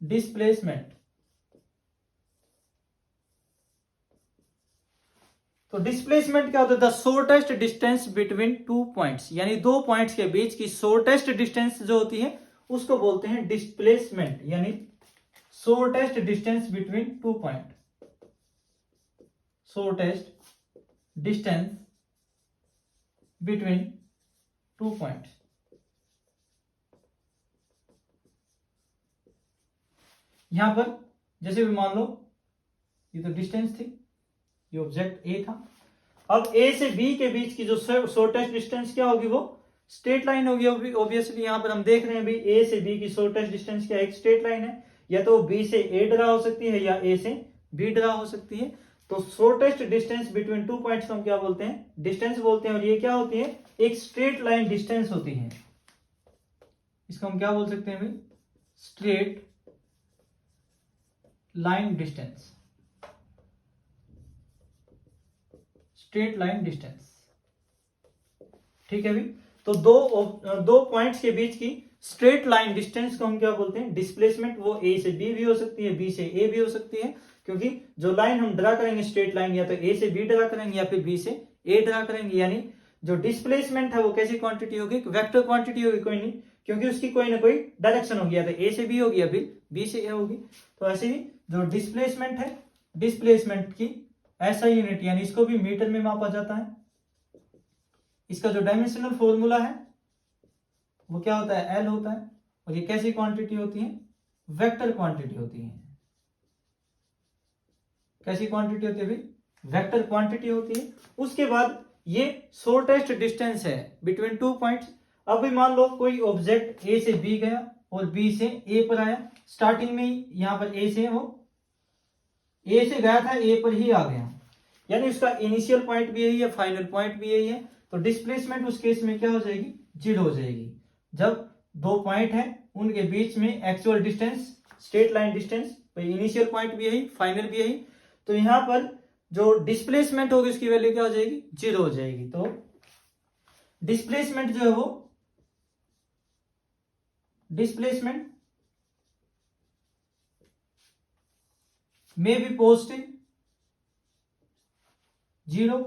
डिस्प्लेसमेंट, तो डिस्प्लेसमेंट क्या होता है, the shortest distance between two points, यानी दो पॉइंट्स के बीच की शॉर्टेस्ट डिस्टेंस जो होती है उसको बोलते हैं डिस्प्लेसमेंट, यानी shortest distance between two point, shortest distance between two point. यहां पर जैसे भी मान लो ये तो डिस्टेंस थी, ये ऑब्जेक्ट ए था, अब ए से बी के बीच की जो शॉर्टेस्ट डिस्टेंस क्या होगी, वो स्ट्रेट लाइन होगी। ऑब्वियसली यहां पर हम देख रहे हैं भी ए से बी की शॉर्टेस्ट डिस्टेंस क्या, एक स्ट्रेट लाइन है, या तो बी से ए ड्रा हो सकती है या ए से बी ड्रा हो सकती है। तो shortest distance between two points को हम क्या बोलते हैं, डिस्टेंस बोलते हैं, और ये क्या होती है, एक स्ट्रेट लाइन डिस्टेंस होती है। इसको हम क्या बोल सकते हैं भाई, straight line distance, straight line distance, ठीक है भाई। तो दो पॉइंट्स के बीच की स्ट्रेट लाइन डिस्टेंस को हम क्या बोलते हैं, डिस्प्लेसमेंट। वो ए से बी भी हो सकती है, बी से ए भी हो सकती है, क्योंकि जो लाइन हम ड्रा करेंगे स्ट्रेट लाइन, या तो ए से बी ड्रा करेंगे या फिर बी से ए ड्रा करेंगे। यानी जो डिस्प्लेसमेंट है वो कैसी क्वांटिटी होगी, वेक्टर क्वांटिटी होगी, कोई नहीं, क्योंकि उसकी कोई ना कोई डायरेक्शन होगी, या तो ए से बी होगी या फिर बी से ए होगी। तो ऐसे ही जो डिस्प्लेसमेंट है, डिस्प्लेसमेंट की ऐसा यूनिट, यानी इसको भी मीटर में मापा जाता है। इसका जो डायमेंशनल फॉर्मूला है वो क्या होता है, एल होता है, और ये कैसी क्वांटिटी होती है, वेक्टर क्वांटिटी होती है। कैसी क्वांटिटी होती है भाई, वेक्टर क्वांटिटी होती है। उसके बाद ये शॉर्टेस्ट डिस्टेंस है बिटवीन टू पॉइंट्स। अब भी मान लो कोई ऑब्जेक्ट ए से बी गया और बी से ए पर आया, स्टार्टिंग में ही यहां पर ए से वो ए से गया था, ए पर ही आ गया, यानी उसका इनिशियल पॉइंट भी यही है, फाइनल पॉइंट भी यही है। तो डिस्प्लेसमेंट उस केस में क्या हो जाएगी, जीरो हो जाएगी। जब दो पॉइंट है उनके बीच में actual distance, straight line distance, initial point भी यही, फाइनल भी यही, तो यहां पर जो डिस्प्लेसमेंट होगी उसकी वैल्यू क्या हो जाएगी, जीरो हो जाएगी। तो डिस्प्लेसमेंट जो है वो, displacement may be positive zero,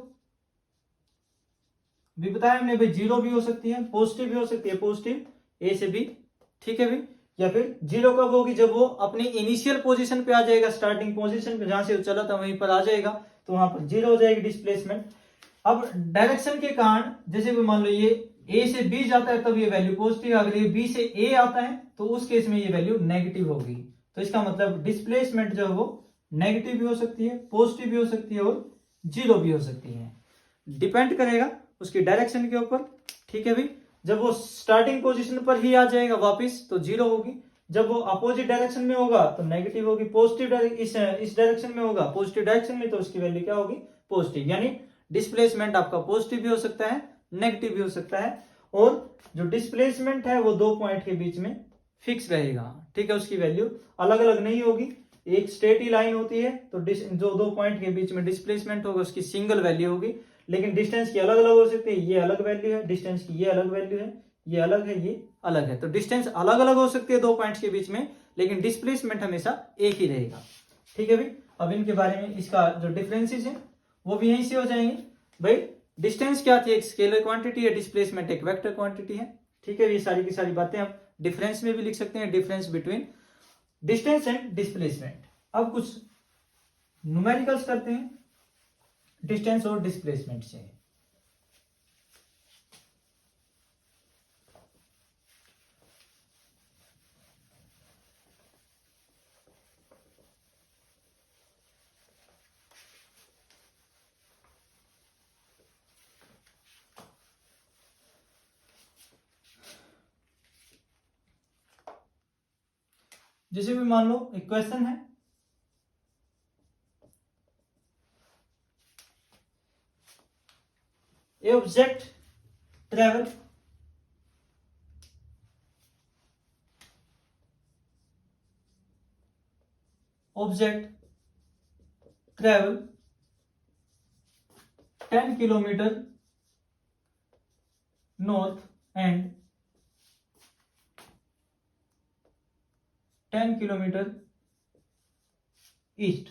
भी बताया हमने भाई, जीरो भी हो सकती है, पॉजिटिव भी हो सकती है, पॉजिटिव ए से बी, ठीक है भाई। या फिर जीरो कब होगी, जब वो अपनी इनिशियल पोजीशन पे आ जाएगा, स्टार्टिंग पोजीशन पे जहां से वो चला था वहीं पर आ जाएगा, तो वहां पर जीरो हो जाएगी डिस्प्लेसमेंट। अब डायरेक्शन के कारण, जैसे भी मान लो ये ए से बी जाता है तब ये वैल्यू पॉजिटिव, अगर ये बी से ए आता है तो उस केस में ये वैल्यू नेगेटिव होगी। तो इसका मतलब डिस्प्लेसमेंट जो है वो नेगेटिव भी हो सकती है, पॉजिटिव भी हो सकती है और जीरो भी हो सकती है, डिपेंड करेगा उसकी डायरेक्शन के ऊपर, ठीक है भाई। जब वो स्टार्टिंग पोजीशन पर ही आ जाएगा वापस तो जीरो होगी, जब वो अपोजिट डायरेक्शन में होगा तो नेगेटिव होगी, पॉजिटिव इस डायरेक्शन में होगा पॉजिटिव डायरेक्शन में, तो उसकी वैल्यू क्या होगी, पॉजिटिव। यानी डिस्प्लेसमेंट आपका पॉजिटिव भी हो सकता है, नेगेटिव भी हो सकता है, और जो डिस्प्लेसमेंट है वो दो पॉइंट के बीच में फिक्स रहेगा, ठीक है, उसकी वैल्यू अलग अलग नहीं होगी। एक स्ट्रेट ही लाइन होती है तो जो दो पॉइंट के बीच में डिस्प्लेसमेंट होगा उसकी सिंगल वैल्यू होगी, लेकिन डिस्टेंस की अलग अलग हो सकती है, ये अलग वैल्यू है, डिस्टेंस की ये अलग वैल्यू है, ये अलग है, ये अलग है, तो डिस्टेंस अलग अलग हो सकती है दो पॉइंट्स के बीच में, लेकिन डिस्प्लेसमेंट हमेशा एक ही रहेगा, ठीक है भाई। अब इनके बारे में इसका जो डिफरेंसेस है वो भी यहीं से हो जाएंगे भाई। डिस्टेंस क्या थी, एक स्केलर क्वांटिटी है, डिस्प्लेसमेंट एक वेक्टर क्वांटिटी है, ठीक है। ये सारी की सारी बातें आप डिफरेंस में भी लिख सकते हैं, difference between distance and displacement. अब कुछ न्यूमेरिकल्स करते हैं डिस्टेंस और डिस्प्लेसमेंट से। जैसे भी मान लो एक क्वेश्चन है, ए object travel object travel 10 kilometre north and 10 kilometer east.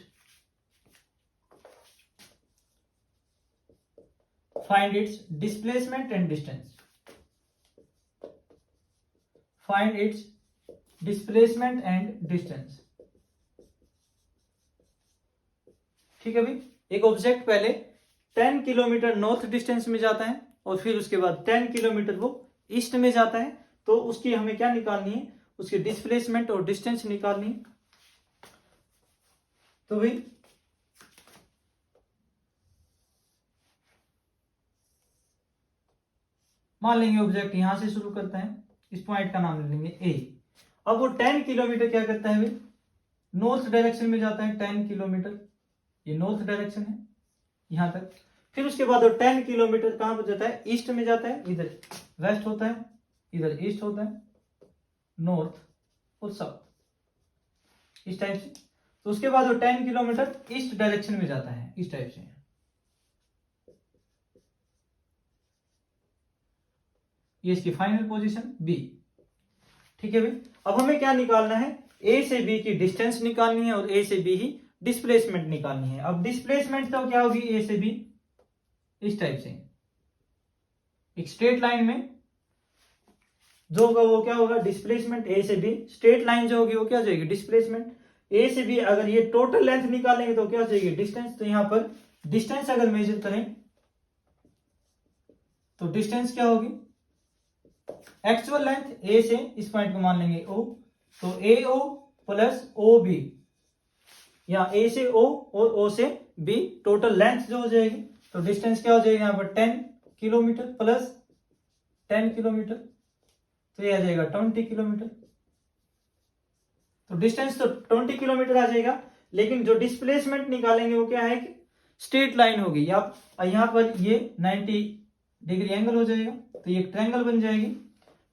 Find its displacement and distance. Find its displacement and distance. ठीक है भाई, एक ऑब्जेक्ट पहले 10 किलोमीटर नॉर्थ डिस्टेंस में जाता है और फिर उसके बाद 10 किलोमीटर वो ईस्ट में जाता है, तो उसकी हमें क्या निकालनी है, उसकी डिस्प्लेसमेंट और डिस्टेंस निकालनी है। तो भाई मान लेंगे ऑब्जेक्ट यहां से शुरू करता है, इस पॉइंट का नाम ले लेंगे ए। अब वो 10 किलोमीटर क्या करता है भाई, नॉर्थ डायरेक्शन में जाता है 10 किलोमीटर, ये नॉर्थ डायरेक्शन है यहां तक। फिर उसके बाद वो 10 किलोमीटर कहां पर जाता है, ईस्ट में जाता है, इधर वेस्ट होता है, इधर ईस्ट होता है, नॉर्थ और साउथ, इस टाइप से। तो उसके बाद वो 10 किलोमीटर ईस्ट डायरेक्शन में जाता है, इस टाइप से। ये इसकी फाइनल पोजीशन बी, ठीक है भाई। अब हमें क्या निकालना है, ए से बी की डिस्टेंस निकालनी है और ए से बी ही डिस्प्लेसमेंट निकालनी है। अब डिस्प्लेसमेंट तो क्या होगी, ए से बी इस टाइप से, एक स्ट्रेट लाइन में जो होगा वो क्या होगा, डिस्प्लेसमेंट। ए से बी स्ट्रेट लाइन जो होगी वो क्या हो जाएगी, डिस्प्लेसमेंट। ए से बी अगर ये टोटल लेंथ निकालेंगे तो क्या हो जाएगी, डिस्टेंस। तो यहां पर डिस्टेंस अगर मेजर करें तो डिस्टेंस क्या होगी, एक्चुअल लेंथ ए से इस पॉइंट को मान लेंगे ओ, तो ए ओ प्लस ओ बी, या ए से ओ और ओ से बी टोटल लेंथ जो हो जाएगी, तो डिस्टेंस क्या हो जाएगी यहां पर 10 किलोमीटर प्लस 10 किलोमीटर, तो ये आ जाएगा 20 किलोमीटर। तो डिस्टेंस तो 20 किलोमीटर आ जाएगा, लेकिन जो डिस्प्लेसमेंट निकालेंगे वो क्या है कि स्ट्रेट लाइन होगी, या यहां पर ये 90 डिग्री एंगल हो जाएगा, तो ये ट्रायंगल बन जाएगी।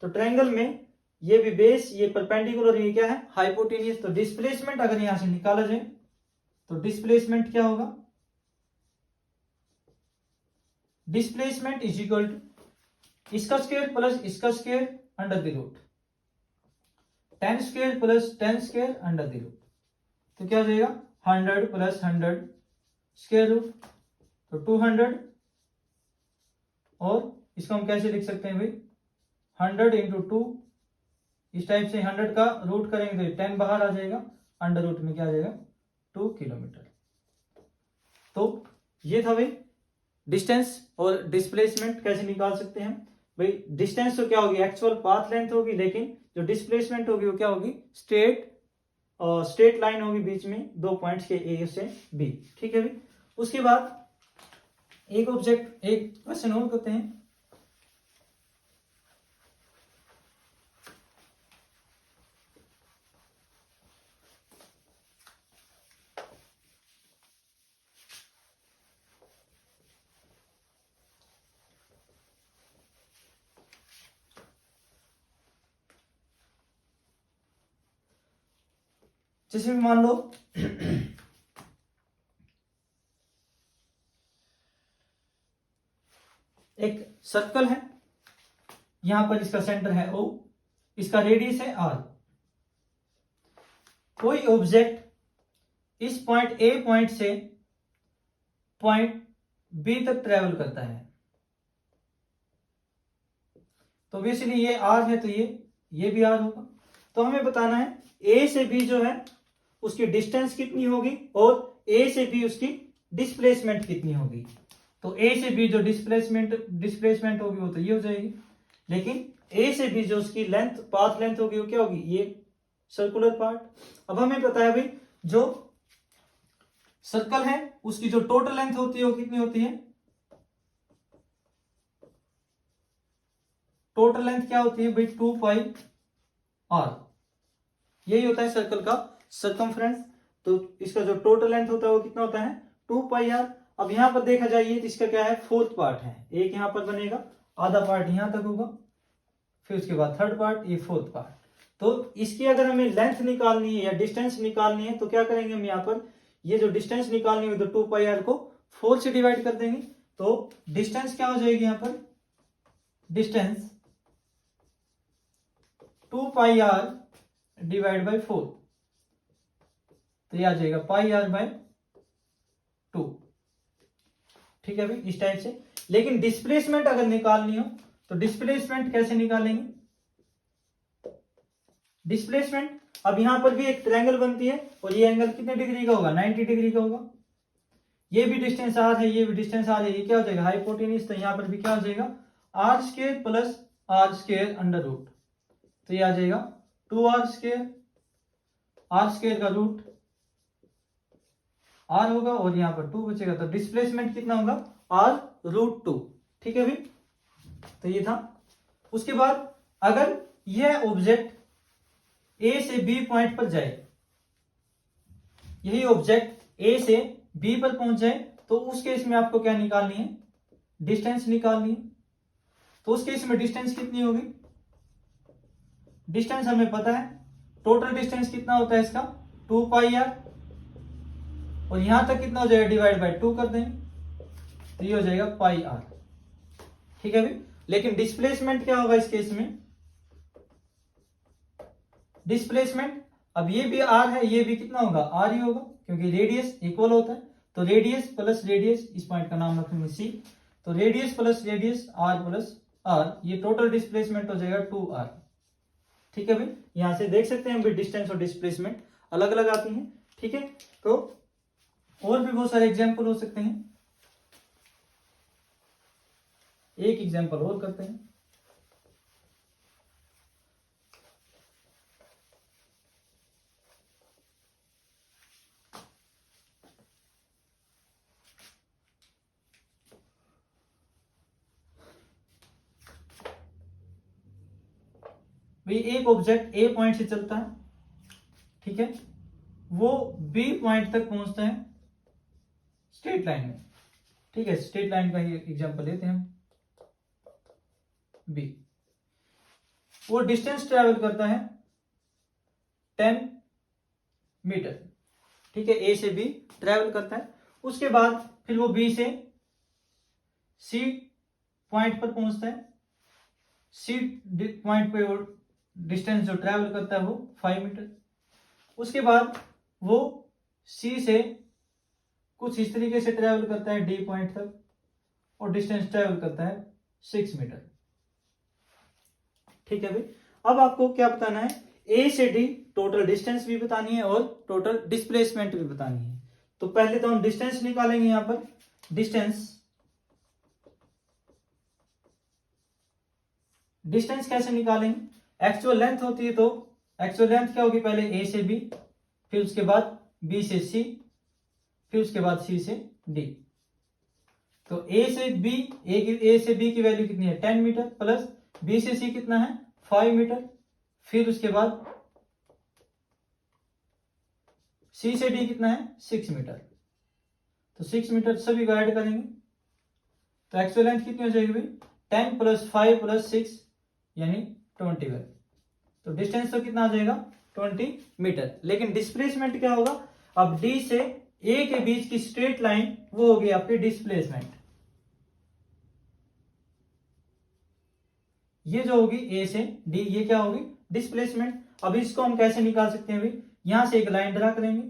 तो ट्रायंगल में ये भी बेस, ये परपेंडिकुलर, ये क्या है हाइपोटेन्यूज। तो डिस्प्लेसमेंट अगर यहां से निकाला जाए तो डिस्प्लेसमेंट क्या होगा, डिस्प्लेसमेंट इज इक्वल टू इसका स्क्वायर प्लस इसका square under the root, 10 square plus 10 square under the root, तो क्या हो जाएगा 100 प्लस 100 स्क्वायर रूट, तो 200। और इसको हम कैसे लिख सकते हैं भाई, 100 इंटू 2, इस टाइप से 100 का रूट करेंगे तो 10 बाहर आ जाएगा, अंडर रूट में क्या आ जाएगा 2 किलोमीटर। तो ये था भाई डिस्टेंस और डिस्प्लेसमेंट कैसे निकाल सकते हैं भाई। डिस्टेंस तो क्या होगी, एक्चुअल पाथ लेंथ होगी, लेकिन जो डिस्प्लेसमेंट होगी वो क्या होगी, स्ट्रेट लाइन होगी बीच में दो पॉइंट्स के ए से बी, ठीक है भाई। उसके बाद एक ऑब्जेक्ट, एक क्वेश्चन और करते हैं। जैसे भी मान लो एक सर्कल है, यहां पर इसका सेंटर है O, इसका रेडियस है R। कोई ऑब्जेक्ट इस पॉइंट A पॉइंट से पॉइंट B तक ट्रेवल करता है, तो बेसिकली ये R है, तो ये भी R होगा। तो हमें बताना है A से B जो है उसकी डिस्टेंस कितनी होगी और A से B उसकी डिस्प्लेसमेंट कितनी होगी। तो A से B जो डिस्प्लेसमेंट होगी वो तो ये हो जाएगी, लेकिन A से B जो उसकी लेंथ, पाथ लेंथ होगी वो क्या होगी, ये सर्कुलर पार्ट। अब हमें पता है भाई जो सर्कल है उसकी जो टोटल लेंथ होती है वो कितनी होती है, टोटल लेंथ क्या होती है भाई, 2 पाई r। यही होता है सर्कल का सर्कमफ्रेंस। तो इसका जो टोटल लेंथ होता है वो कितना होता है, 2 पाई r। अब यहां पर देखा जाइए तो इसका क्या है, फोर्थ पार्ट है, एक यहां पर बनेगा, आधा पार्ट यहां तक होगा, फिर उसके बाद थर्ड पार्ट, ये फोर्थ पार्ट। तो इसकी अगर हमें लेंथ निकालनी है या डिस्टेंस निकालनी है तो क्या करेंगे हम, यहाँ पर ये जो डिस्टेंस निकालनी है तो 2 पाई r को 4 से डिवाइड कर देंगे। तो डिस्टेंस क्या हो जाएगी यहाँ पर, distance 2 pi r divide by 4, तो ये आ जाएगा पाई r बाय 2। ठीक है भाई, इस टाइप से। लेकिन डिस्प्लेसमेंट अगर निकालनी हो तो डिस्प्लेसमेंट कैसे निकालेंगे, डिस्प्लेसमेंट अब यहां पर भी एक ट्रायंगल बनती है और ये एंगल कितने डिग्री का होगा, 90 डिग्री का होगा। ये भी डिस्टेंस r है, ये भी डिस्टेंस r है, ये क्या हो जाएगा हाइपोटेन्यूज। तो यहां पर भी क्या हो जाएगा, r square plus r square under root, तो ये आ जाएगा 2r स्क्वायर, r स्क्वायर का रूट r होगा और यहां पर 2 बचेगा, तो डिस्प्लेसमेंट कितना होगा, r रूट 2। ठीक है भाई, तो ये था। उसके बाद अगर यह ऑब्जेक्ट A से B पॉइंट पर जाए, यही ऑब्जेक्ट A से B पर पहुंच जाए, तो उस केस में आपको क्या निकालनी है, डिस्टेंस निकालनी है। तो उस केस में डिस्टेंस कितनी होगी, डिस्टेंस हमें पता है, टोटल डिस्टेंस कितना होता है इसका, 2 पाई r, और यहां तक कितना हो जाएगा, डिवाइड बाय 2 कर देंगे, तो ये हो जाएगा पाई r। ठीक है भाई, लेकिन डिस्प्लेसमेंट क्या होगा इस केस में, डिस्प्लेसमेंट अब ये भी r है, ये भी कितना होगा, r ही होगा, क्योंकि रेडियस इक्वल होता है। तो रेडियस प्लस रेडियस, इस पॉइंट का नाम रखेंगे c, तो radius plus radius r plus r, ये टोटल डिस्प्लेसमेंट हो जाएगा 2r। ठीक है भाई, यहां से देख सकते हैं भाई डिस्टेंस और डिस्प्लेसमेंट अलग अलग आती हैं। ठीक है, तो और भी बहुत सारे एग्जाम्पल हो सकते हैं, एक एग्जाम्पल और करते हैं। भाई एक ऑब्जेक्ट ए पॉइंट से चलता है, ठीक है, वो बी पॉइंट तक पहुंचता है स्ट्रेट लाइन में। ठीक है, स्ट्रेट लाइन का ही एग्जांपल लेते हैं हम, बी, वो डिस्टेंस ट्रेवल करता है 10 मीटर। ठीक है, ए से बी ट्रेवल करता है, उसके बाद फिर वो बी से सी पॉइंट पर पहुंचता है। सी पॉइंट पे डिस्टेंस जो ट्रेवल करता है वो 5 मीटर। उसके बाद वो सी से कुछ इस तरीके से ट्रेवल करता है डी पॉइंट तक और डिस्टेंस ट्रेवल करता है 6 मीटर। ठीक है भाई, अब आपको क्या बताना है, ए से डी टोटल डिस्टेंस भी बतानी है और टोटल डिस्प्लेसमेंट भी बतानी है। तो पहले तो हम डिस्टेंस निकालेंगे, यहां पर डिस्टेंस कैसे निकालेंगे, एक्चुअल लेंथ होती है, तो एक्चुअल लेंथ क्या होगी, पहले ए से बी, फिर उसके बाद बी से सी, फिर उसके बाद सी से डी। तो ए से बी, ए से बी की वैल्यू कितनी है 10 मीटर, प्लस बी से सी कितना है 5 मीटर, फिर उसके बाद सी से डी कितना है 6 मीटर। तो 6 मीटर सभी को ऐड करेंगे तो एक्चुअल लेंथ कितनी हो जाएगी भाई, 10 प्लस 5 प्लस 6 यानी 21। तो डिस्टेंस तो कितना आ जाएगा 20 मीटर। लेकिन डिस्प्लेसमेंट क्या होगा, अब डी से ए के बीच की स्ट्रेट लाइन वो होगी आपकी डिस्प्लेसमेंट। ये जो होगी ए से डी, ये क्या होगी डिस्प्लेसमेंट। अब इसको हम कैसे निकाल सकते हैं भाई, यहां से एक लाइन ड्रा करेंगे,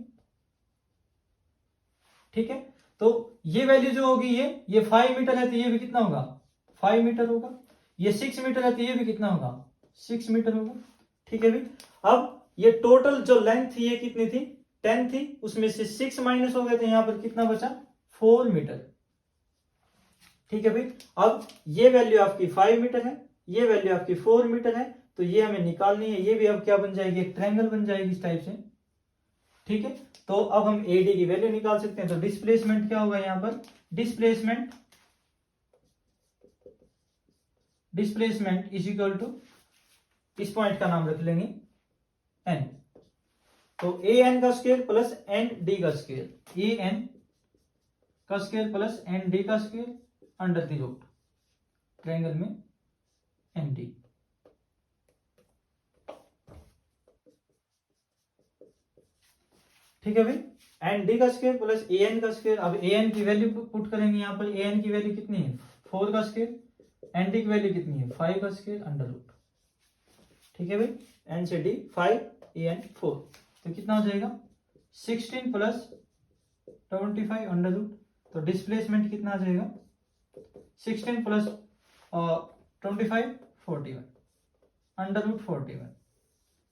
ठीक है। तो ये वैल्यू जो होगी ये 5 मीटर है तो ये भी कितना होगा 5 मीटर होगा। ये 6 मीटर है तो ये भी कितना होगा 6 मीटर होगा, ठीक है भाई। अब ये टोटल जो लेंथ थी ये कितनी थी 10 थी, उसमें से 6 माइनस हो गए तो यहां पर कितना बचा 4 मीटर, ठीक है भाई। अब ये वैल्यू आपकी 5 मीटर है, ये वैल्यू आपकी 4 मीटर है, तो ये हमें निकालनी है। ये भी अब क्या बन जाएगी, एक ट्रायंगल बन जाएगी इस टाइप से, ठीक है। तो अब हम एडी की वैल्यू निकाल सकते हैं। तो डिस्प्लेसमेंट क्या होगा यहां पर, डिस्प्लेसमेंट इज इक्वल टू, इस पॉइंट का नाम रख लेंगे एन। तो ए एन का स्क्वायर प्लस एन डी का स्क्वायर, ए एन का स्क्वायर प्लस एन डी का square under the root triangle में एन डी। ठीक है भाई, एन डी का स्क्वायर प्लस ए एन का स्क्वायर। अब ए एन की वैल्यू पुट करेंगे यहाँ पर, ए एन की वैल्यू कितनी है 4 का स्क्वायर, एन डी की वैल्यू कितनी है 5 का स्क्वायर अंडर रूट, ठीक है भाई। एन से डी 5, ए एन 4, तो कितना हो जाएगा 16 प्लस 25 अंडर रूट। तो डिस्प्लेसमेंट कितना आ जाएगा 16 प्लस 25 41 अंडर रूट 41,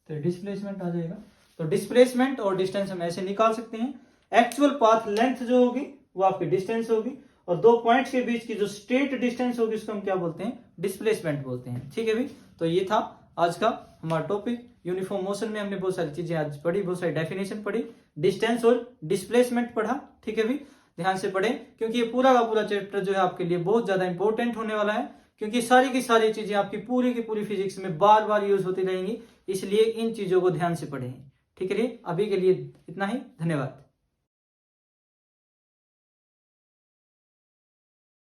तो डिस्प्लेसमेंट आ जाएगा। तो डिस्प्लेसमेंट और डिस्टेंस हम ऐसे निकाल सकते हैं। एक्चुअल पाथ लेंथ जो होगी वो आपकी डिस्टेंस होगी, और दो पॉइंट्स के बीच की जो स्ट्रेट डिस्टेंस होगी उसको हम क्या बोलते हैं डिस्प्लेसमेंट बोलते हैं, ठीक है भाई। तो ये था आज का हमारा टॉपिक यूनिफॉर्म मोशन में। हमने बहुत सारी चीजें आज पढ़ी, बहुत सारी डेफिनेशन पढ़ी, डिस्टेंस और डिस्प्लेसमेंट पढ़ा, ठीक है भाई। ध्यान से पढ़ें क्योंकि ये पूरा का पूरा चैप्टर जो है आपके लिए बहुत ज्यादा इंपॉर्टेंट होने वाला है, क्योंकि सारी की सारी चीजें आपकी पूरी की पूरी फिजिक्स में बार बार यूज होती रहेंगी, इसलिए इन चीजों को ध्यान से पढ़ें, ठीक है। अभी के लिए इतना ही, धन्यवाद।